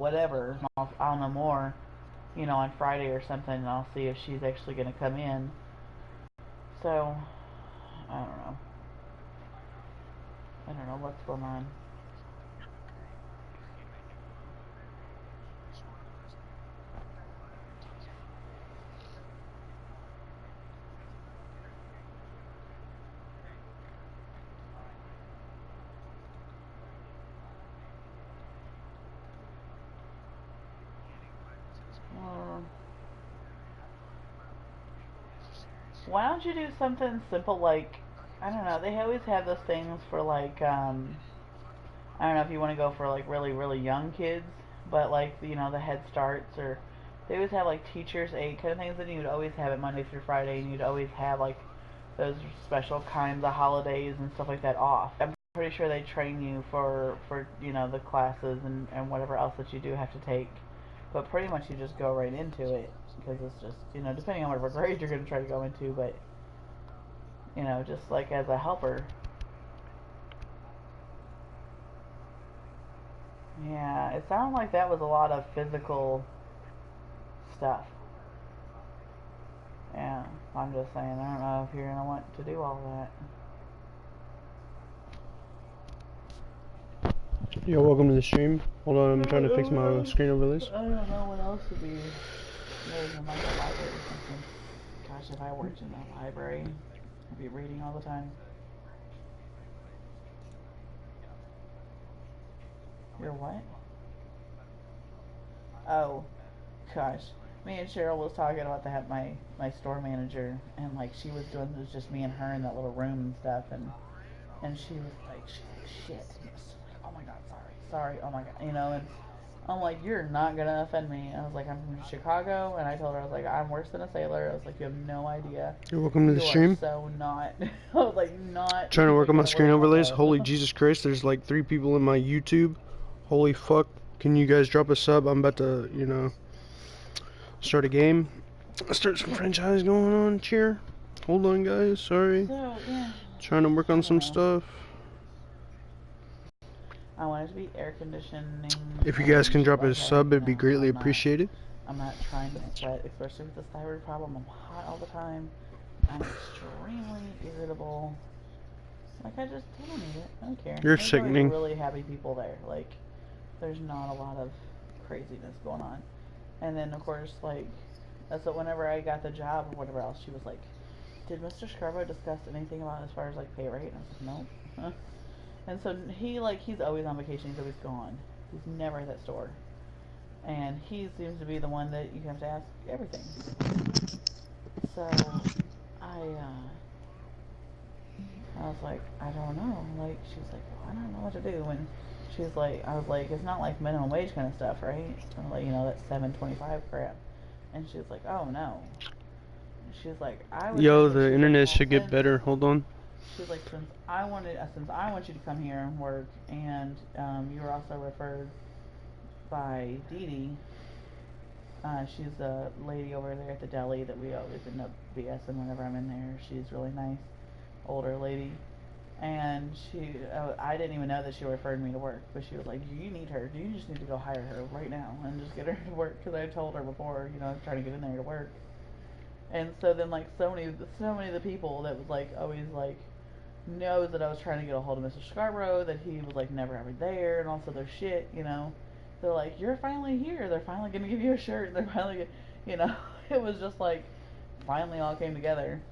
whatever. I'll know more, on Friday or something, and I'll see if she's actually going to come in. So, I don't know. I don't know what's going on. Uh, why don't you do something simple like, I don't know, they always have those things for like, I don't know if you want to go for like really, really young kids, but like, the Head Starts, or they always have like Teachers Aid kind of things that you'd always have it Monday through Friday, and you'd always have like those special kinds of holidays and stuff like that off. I'm pretty sure they train you for the classes and whatever else that you do have to take, but pretty much you just go right into it because it's just depending on whatever grade you're going to try to go into, but just like as a helper. Yeah, it sounded like that was a lot of physical stuff. Yeah, I'm just saying, I don't know if you're gonna want to do all that. Yo, welcome to the stream. Hold on, I'm trying to fix my screen overlays. I don't know what else would be maybe in like a library or something. Gosh, if I worked in a library, I'd be reading all the time. You're what? Oh, gosh. Me and Cheryl was talking about that, my store manager, and like she was doing, it was just me and her in that little room and stuff, and she was like, shit. And like, oh my god, sorry, oh my god, and I'm like, you're not gonna offend me. I was like, I'm from Chicago, and I told her, I was like, I'm worse than a sailor. I was like, you have no idea. Yo, welcome to the You are stream. so not. I was like, not Trying to work on even my a screen word overlays. above. Holy Jesus Christ, there's like 3 people in my YouTube. Holy fuck. Can you guys drop a sub? I'm about to, start a game. Start some franchise going on. Cheer. Hold on, guys. Sorry. So yeah. Trying to work on some stuff. I want it to be air conditioning. If you guys can drop a like sub, it'd be greatly appreciated. I'm not trying to sweat, especially with this thyroid problem. I'm hot all the time. I'm extremely irritable. Like, I just don't need it. I don't care. You're There's sickening. really happy people there. Like, there's not a lot of craziness going on. And then, of course, like, that's what whenever I got the job or whatever else, she was like, did Mr. Scarborough discuss anything about as far as, like, pay rate? And I was like, nope. And so he's always on vacation. He's always gone. He's never at that store. And he seems to be the one that you have to ask everything. So, I was like, I don't know. Like, she's like, well, I don't know what to do. And she's like, I was like, it's not like minimum wage kind of stuff, right? I'm like, that's $7.25 crap. And she's like, oh no. She's like, I would. Yo, the internet should get better. Hold on. She's like, since I want you to come here and work, and you were also referred by Dee Dee. She's a lady over there at the deli that we always end up BSing whenever I'm in there. She's really nice, older lady. And I didn't even know that she referred me to work, but she was like, you need her. You just need to go hire her right now and just get her to work, because I told her before, trying to get in there to work. And so then, like, so many of the people that was, like, always, like, knows that I was trying to get a hold of Mr. Scarborough, that he was, like, never ever there, and also their shit. They're like, you're finally here. They're finally going to give you a shirt. They're finally, it was just, like, finally all came together.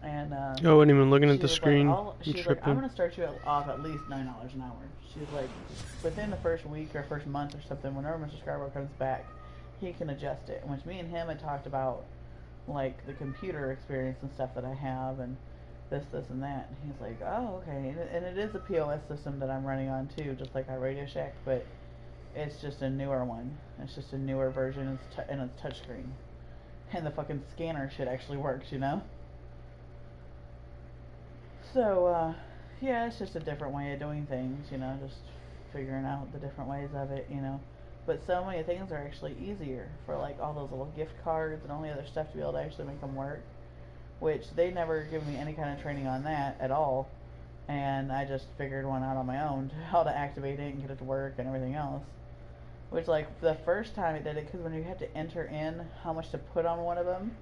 And, I wasn't even looking at the screen. Like, she's like, I'm going to start you off at least $9 an hour. She's like, within the first week or first month or something, whenever Mr. Scarborough comes back, he can adjust it. Which me and him had talked about, like, the computer experience and stuff that I have, and this, and that. And he's like, oh, okay. And it is a POS system that I'm running on, too, just like our Radio Shack, but it's just a newer one. It's just a newer version, and it's touchscreen. And the fucking scanner shit actually works. So, yeah, it's just a different way of doing things, just figuring out the different ways of it. But so many things are actually easier for, like, all those little gift cards and all the other stuff to be able to actually make them work, which they never give me any kind of training on that at all. And I just figured one out on my own, how to activate it and get it to work and everything else. Which, like, the first time it did it, because when you have to enter in how much to put on one of them,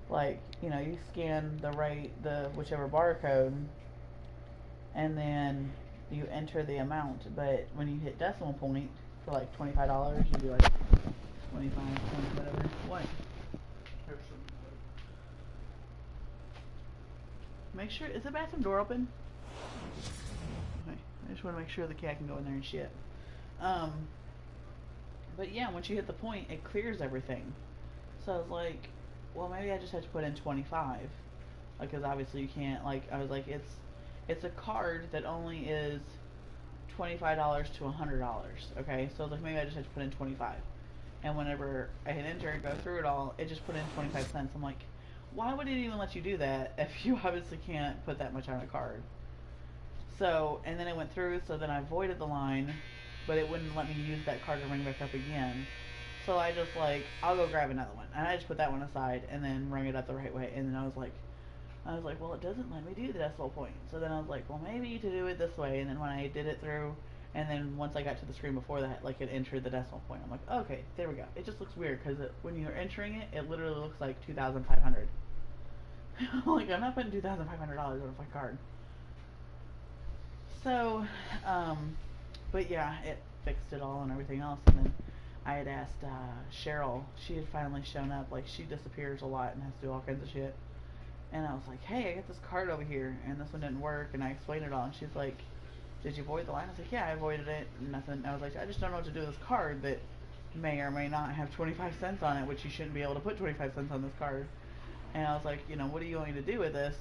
like, you know, you scan the whichever barcode, and then you enter the amount. But when you hit decimal point for like $25, you'd be like 25, 20, whatever. What? Make sure, is the bathroom door open? Okay, I just want to make sure the cat can go in there and shit. But yeah, once you hit the point, it clears everything. So I was like, well, maybe I just have to put in 25, because obviously you can't. Like, I was like, it's a card that only is $25 to $100. Okay, so like maybe I just have to put in 25. And whenever I hit enter and go through it all, it just put in 25 cents. I'm like, why would it even let you do that if you obviously can't put that much on a card? So, and then it went through, so then I voided the line, but it wouldn't let me use that card to ring back up again. So I just like, I'll go grab another one. And I just put that one aside and then ring it up the right way. And then I was like, well, it doesn't let me do the decimal point. So then I was like, well, maybe to do it this way. And then when I did it through, and then once I got to the screen before that, like it entered the decimal point. I'm like, okay, there we go. It just looks weird because when you're entering it, it literally looks like 2,500. Like, I'm not putting $2,500 on my card. So, but yeah, it fixed it all and everything else. And then I had asked Cheryl. She had finally shown up. Like, she disappears a lot and has to do all kinds of shit. And I was like, hey, I got this card over here, and this one didn't work, and I explained it all, and she's like, did you void the line? I was like, yeah, I voided it, and nothing. I was like, I just don't know what to do with this card that may or may not have 25 cents on it, which you shouldn't be able to put 25 cents on this card. And I was like, you know, what are you going to do with this?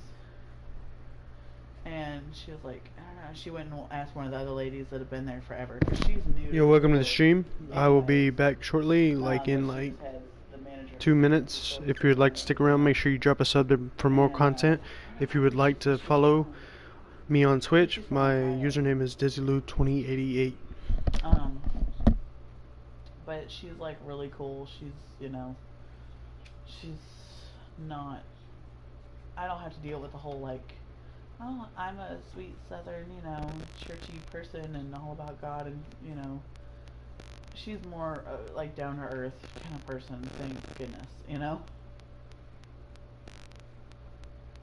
And she was like, I don't know. She went and asked one of the other ladies that have been there forever, because she's new to Yo, welcome to the stream. Anyways, I will be back shortly, like in but she like just has the manager 2 minutes. If you would like to stick around, make sure you drop a sub for more content. If you would like to follow me on Twitch, my username is Dezi-Lu 2088. But she's like really cool. She's, you know, she's not, I don't have to deal with the whole like, oh, I'm a sweet southern, you know, churchy person and all about God, and, you know, she's more like down to earth kind of person, thank goodness, you know?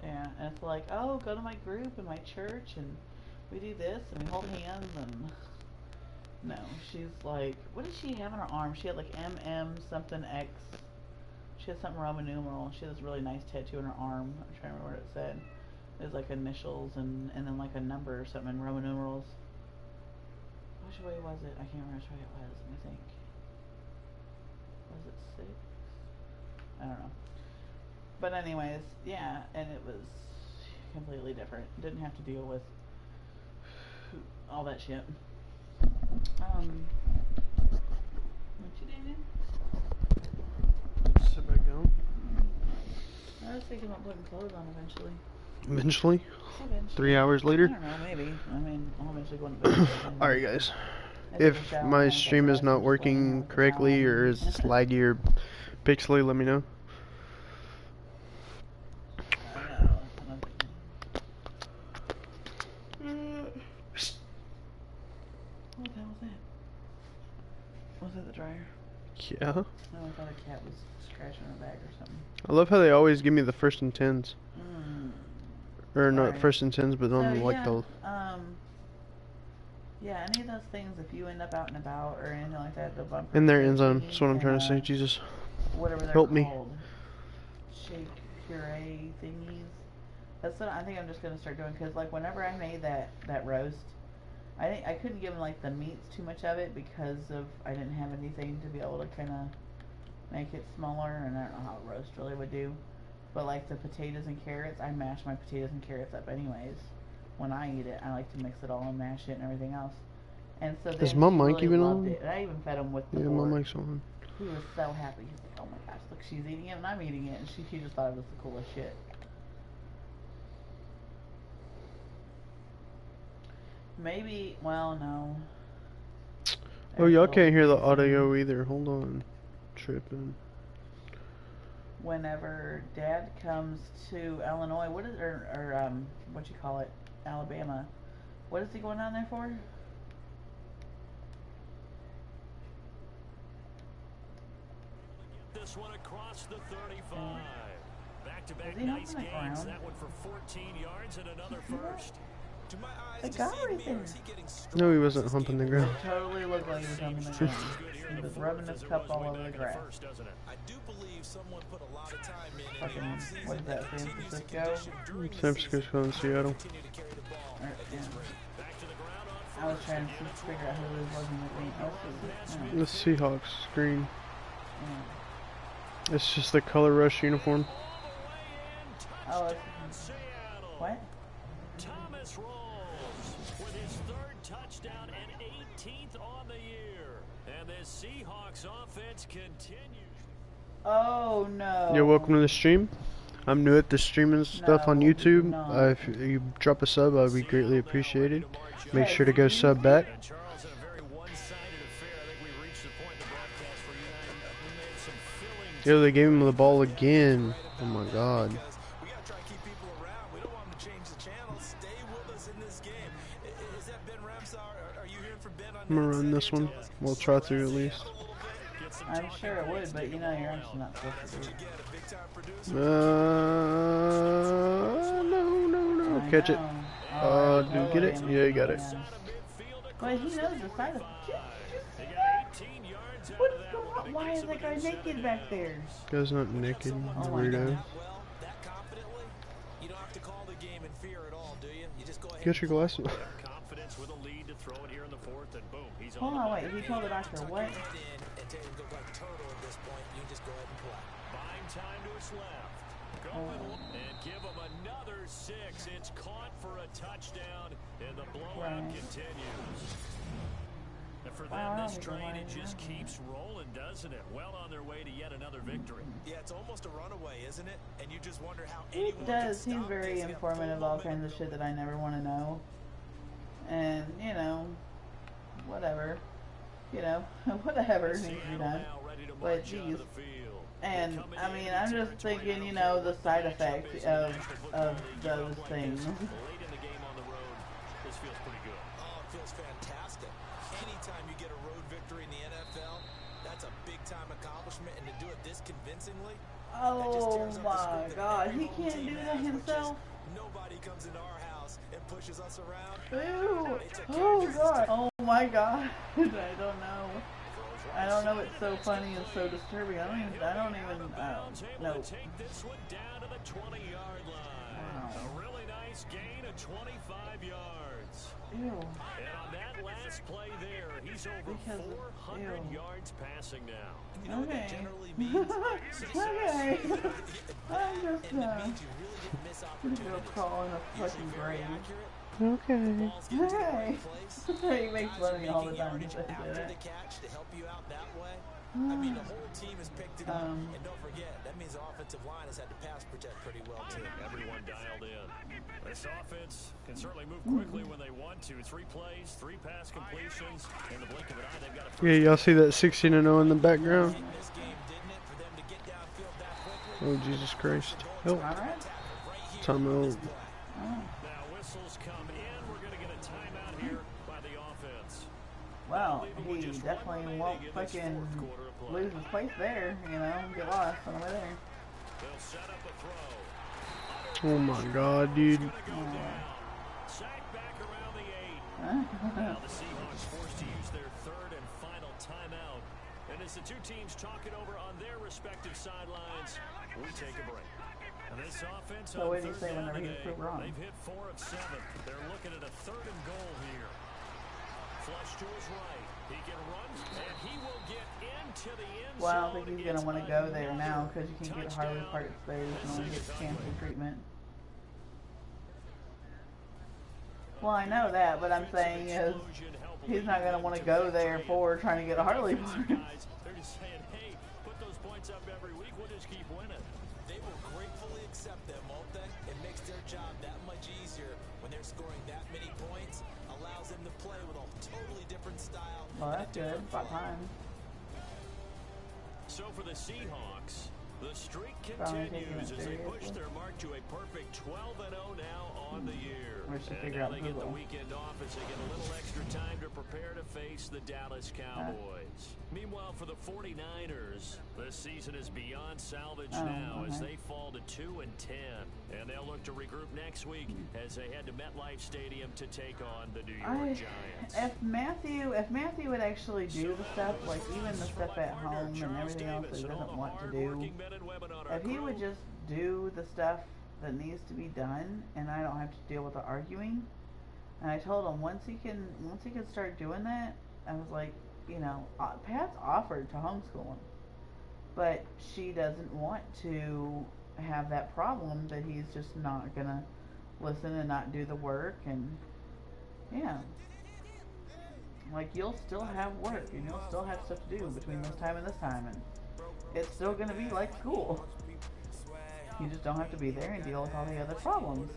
Yeah, and it's like, oh, go to my group in my church and we do this and we hold hands, and no, she's like, what did she have on her arm? She had like MM something X. She had something Roman numeral. She had this really nice tattoo on her arm. I'm trying to remember what it said. There's like initials and then like a number or something in Roman numerals. Which way was it? I can't remember which way it was. Let me think. Was it 6? I don't know. But anyways, yeah, and it was completely different. Didn't have to deal with all that shit. What you doing? Sit back down. I was thinking about putting clothes on eventually. Eventually? Eventually. 3 hours later? I don't know, maybe. I mean, I'll eventually go into bed. Alright guys, if my stream is not working correctly or is laggy or pixely, let me know. What the hell was that? Was that the dryer? Yeah. No, I thought a cat was scratching her back or something. I love how they always give me the first and tens. Or not Alright. first and tens, but on So, like yeah, the... yeah, any of those things, if you end up out and about or anything like that, the bumper In their end zone, thingy that's what I'm trying to say, and, Jesus. whatever they're Help me. called, shake puree thingies. That's what I think I'm just gonna start doing, because like whenever I made that roast, I couldn't give them like the meats too much of it because of I didn't have anything to be able to kind of make it smaller, and I don't know how a roast really would do. But like the potatoes and carrots, I mash my potatoes and carrots up anyways. When I eat it, I like to mix it all and mash it and everything else. And so Is then my he mic really even loved on? it. And I even fed him with the Yeah, pork. my mic's on. He was so happy. He's like, oh my gosh, look, she's eating it and I'm eating it. And she just thought it was the coolest shit. Maybe, well, no. Oh, y'all can't hear the audio either. Hold on. Tripping. Whenever Dad comes to Illinois, what is, or what you call it, Alabama, what is he going down there for? this one across the 35. Back-to-back Is he nice on the gains. ground? That one for 14 yards and another first. To my eyes, The to guy see right me, there. or is he getting No, he stronger wasn't as this humping the game ground. goes on? Totally looked like he was on the ground. He was rubbing his cup all over the grass. I do believe someone put a lot of time in the Fucking, offseason what is that, and San continues to Francisco? condition during the San season Francisco and Seattle. continue to carry the ball Or, at this yeah. rate. I was trying to figure out who he was looking at me. Oh, The Seahawks screen. yeah. It's just the color rush uniform. Oh, it's, what? Thomas rolls with his third touchdown and 18th on the year. And this Seahawks offense continues. Oh no. Yeah, welcome to the stream. I'm new at the streaming stuff on No, YouTube. no. If you drop a sub, I'd be greatly appreciated. Make Hey, sure to go you sub see- back. And Charles, in a very one-sided affair, I think we reached the point in the broadcast where we made some filling. Yo, they gave him the ball again. Oh my god. Because we got to try to keep people around. We don't want them to change the channel. Stay with us in this game. Is that Ben Ramsar? Are you hearing from Ben on I'm gonna that run side this here? one. Tell us. We'll try through at least. I'm sure it would, but you know you're actually not supposed to do it. Get a big time producer. No. I Catch it. know. Did you get it? totally. Yeah, you got it. But he knows the side of They got 18 yards out What's of that going one. on? Why is that guy naked back there? Guy's not naked. Oh my Weirdo. Well, that confidently, you don't have to call the game in fear at all, do you? You just go ahead. Get your glasses. Confidence with a lead to throw it here in the fourth, and boom, he's Hold on. on, wait. He told the doctor what? And take him go like turtle at this point. You can just go ahead and play. Buying time to his left. Going and give him another 6. It's caught for a touchdown, and the blowout Right. continues. And for Wow, them, I this don't think train, I it just remember keeps rolling, doesn't it? Well on their way to yet another victory. Yeah, it's almost a runaway, isn't it? And you just wonder how He anyone can does. He's stop very this. They got informative, full all kinds momentum of shit that I never want to know. And, you know, whatever. You know, whatever needs to be done. Now ready to But, march onto geez. the field. And, I mean, I'm just thinking, you know, the side effects of those things. Late in the game on the road, this feels pretty good. Oh, it feels fantastic. Anytime you get a road victory in the NFL, that's a big-time accomplishment, and to do it this convincingly, that just Oh tears up the my script that god, every he home can't team do that has, which is himself? Nobody comes into our house and pushes us around. Ew. Oh god. Oh my god. I don't know. I don't know. It's so funny and so disturbing. I don't even no. Take this one down to the 20-yard line. Wow. A really nice gain of 25 yards. Ew. And on that last play there, he's over Because of- 400 ew. yards passing now. You know what that Okay. generally means? Okay. I'm just And it means you really didn't miss gonna go opportunities. crawl in a Usually fucking very grave. accurate. Okay. Balls get to the Hey. right place. He makes Guys fun are of me all the making time. yardage He says after that. the catch to help you out that way. I mean, the whole team has picked it up, and don't forget, that means the offensive line has had to pass protect pretty well too. Everyone dialed in. This offense can certainly move quickly when they want to. 3 plays, 3 pass completions. In the blink of an eye, they've got a Yeah, y'all see that 16-0 in the background? In this game, didn't it, for them to get downfield that quickly? Oh, Jesus Christ. Help. Alright. Right here Time in out. this play. Now whistles come in. We're going to get a timeout here by the offense. Well, he definitely won't fucking lose his place there, you know, get lost on the way there. They'll set up a throw. Oh my god, dude. Sack back around the 8. Huh? Now the Seahawks forced to use their third and final timeout. And as the two teams talk it over on their respective sidelines, we take a break. And this offense So on what did he third say down whenever he was today, proved wrong? they've hit 4 of 7. They're looking at a 3rd and goal here. Flush to his right. He can run, and he will get into the end Well, I don't zone. think he's going to want to go there now because you can get Harley Touchdown. part exposed and only get cancer treatment. Well, I know that, but I'm saying is he's not going to want to go there for trying to get a Harley part. Guys, they're just saying, hey, put those points up every week. We'll just keep winning. They will gratefully accept them, won't they? It makes their job that much easier when they're scoring that many points. Allows them to play with a totally different style. Well, and a that's good. different About flow. time. So for the Seahawks, The streak Finally taking continues it as they push seriously. their mark to a perfect 12-0 now on the year. We should And figure now out they get the Google. weekend off as they get a little extra time to prepare to face the Dallas Cowboys. Meanwhile, for the 49ers, this season is beyond salvage now as they fall to 2-10. And they'll look to regroup next week as they head to MetLife Stadium to take on the New York Giants. If Matthew would actually do the stuff, like even the stuff at home and everything else that he doesn't want to do, if he would just do the stuff that needs to be done, and I don't have to deal with the arguing. And I told him once he can start doing that, I was like, you know, Pat's offered to homeschool him, but she doesn't want to have that problem that he's just not gonna listen and not do the work. And yeah, like, you'll still have work and you'll still have stuff to do between this time and this time, and it's still gonna be like school. You just don't have to be there and deal with all the other problems.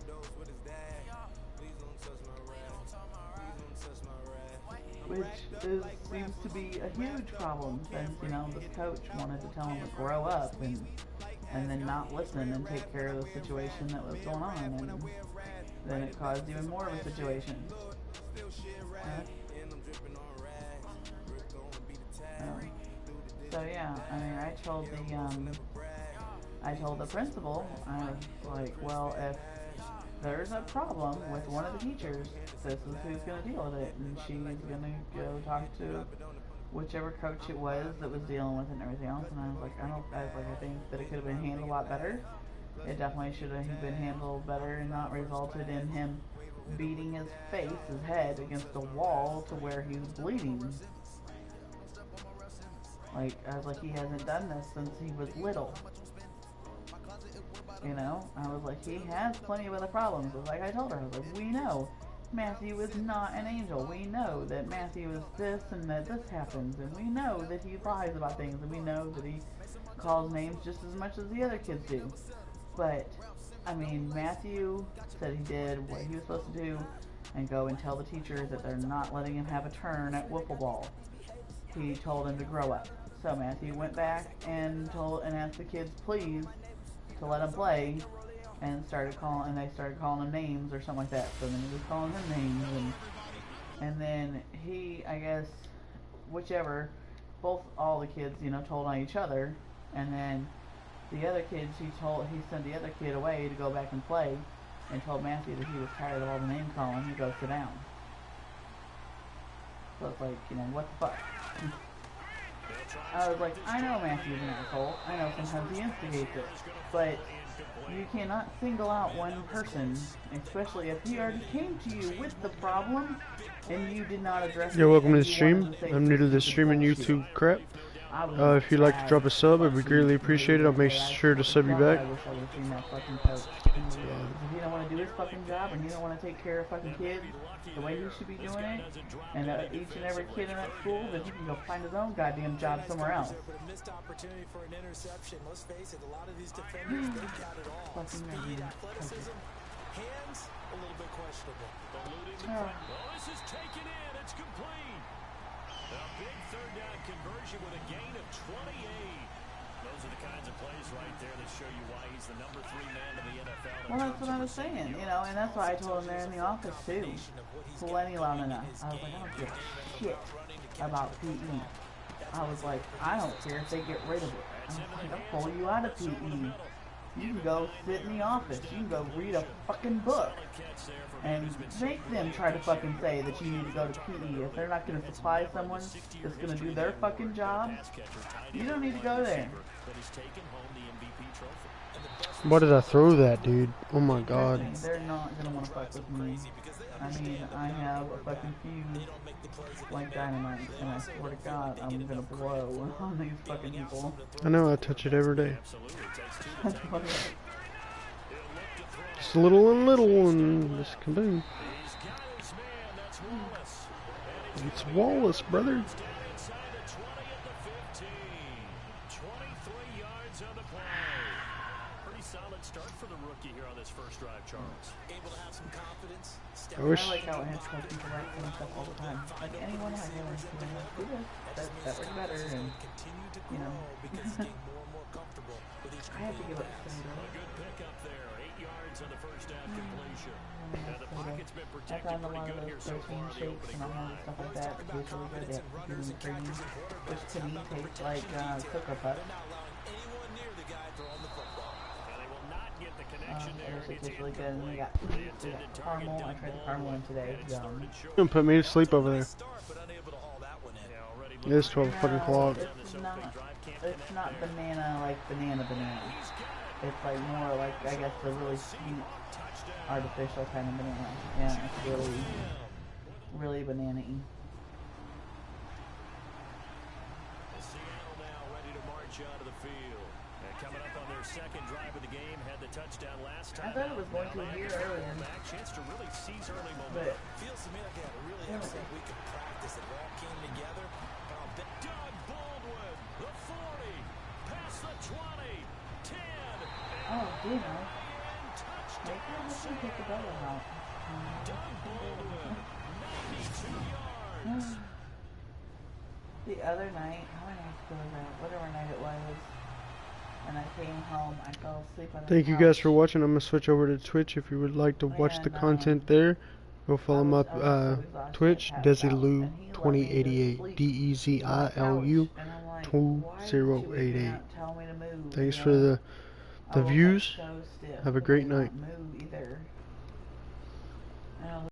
Which seems to be a huge problem, since, you know, this coach wanted to tell him to grow up and then not listen and take care of the situation that was going on, and then it caused even more of a situation. So yeah, I mean, I told the principal, I was like, well, if there's a problem with one of the teachers, this is who's going to deal with it, and she's going to go talk to whichever coach it was that was dealing with it and everything else. And I was like, I think that it could have been handled a lot better. It definitely should have been handled better and not resulted in him beating his head against the wall to where he was bleeding. Like, I was like, he hasn't done this since he was little. You know, I was like, he has plenty of other problems. It was like I told her, I was like, we know Matthew is not an angel. We know that Matthew is this and that this happens, and we know that he lies about things, and we know that he calls names just as much as the other kids do. But, I mean, Matthew said he did what he was supposed to do and go and tell the teachers that they're not letting him have a turn at wiffle ball. He told him to grow up. So Matthew went back and asked the kids, please, to let him play, and they started calling him names or something like that. So then he was calling them names, and then he, I guess, all the kids, you know, told on each other, and then the other kids, he sent the other kid away to go back and play, and told Matthew that he was tired of all the name calling, to go sit down. So it's like, you know, what the fuck? I was like, I know Matthew's an asshole. I know sometimes he instigates it. But you cannot single out one person, especially if he already came to you with the problem and you did not address it. Yeah, welcome to the stream. I'm new to the streaming YouTube crap. If you'd like to drop a sub, I'd be greatly appreciated. I'll make sure to sub you back. I wish I would have seen that fucking coach. If he don't want to do his fucking job and he don't want to take care of fucking kids the way he should be doing it, and each and every kid in that school, then he can go find his own goddamn job somewhere else. Missed opportunity for an interception. Let's face it, a lot of these defenders, they got it all. Speed, athleticism, hands, a little bit questionable. This is taken in. It's complete. A big third down conversion with a gain of 28. Those are the kinds of plays right there that show you why he's the number 3 man in the NFL. Well, that's what I was saying, you know, and that's why I told him there in the office too. Plenty loud enough. I was like, I don't give a shit about PE. I was like, I don't care if they get rid of it. I was like, I'll pull you out of PE. You can go sit in the office. You can go read a fucking book. And make them try to fucking say that you need to go to PE. If they're not going to supply someone that's going to do their fucking job, you don't need to go there. Why did I throw that, dude? Oh my god. They're not going to want to fuck with me. I mean, I have a fucking fuse like dynamite, and I swear to God, I'm going to blow on these fucking people. I know, I touch it every day. Just a little and just kaboom. It's Wallace, brother. Start for the rookie here on this first drive, Charles. Able to have some confidence. I wish. I like how it has people write some stuff all the time. Like anyone I hear is doing this, do this, that works better, and Continue to you know. grow because he's getting more and more comfortable with I have to give up A good pickup there. 8 yards on the first down completion. And the pocket's been I protected found a pretty lot of good those here so protein far in the shakes opening and all kinds of drive. stuff like that. It tastes really good. It gives me cream, which to me tastes like Cocoa Puffs. They're not allowing anyone near the guy throwing the football. And they will not get the connection It there. actually It's tastes really good. And we got incomplete. peas, we got caramel. I tried the caramel one today. Yum. You gonna put me to sleep over there. Start, but unable to haul that one in. Yeah, already It is 12 No, fucking o'clock. it's not banana like banana. It's like more like, I guess, the really sweet, artificial kind of banana. Yeah, it's really, really banana-y. Seattle now ready to march out of the field. And coming up on their second drive of the game, had the touchdown last time. I thought it was going to here earlier. Chance to really seize early But momentum. Feels to me like they had a really excellent week of practice. It all came together. Doug Baldwin, the 40, past the 20, 10, oh, Dino, and touchdown. make sure you take the bell out. Doug Baldwin, 92 yards. The other night, how many nights ago was that? Whatever night it was, and I came home, I fell asleep on the Thank you couch. guys for watching. I'm gonna switch over to Twitch. If you would like to watch the And, content there, go follow my I was so exhausted, Twitch, I passed out, Dezi-Lu and he let me go to 2088, sleep Dezilu on the couch, and I'm like, why did you wake me 2088. up, tell me to move, Thanks you for know? the I woke up views. so stiff, Have a but I great did not night. move either. And I was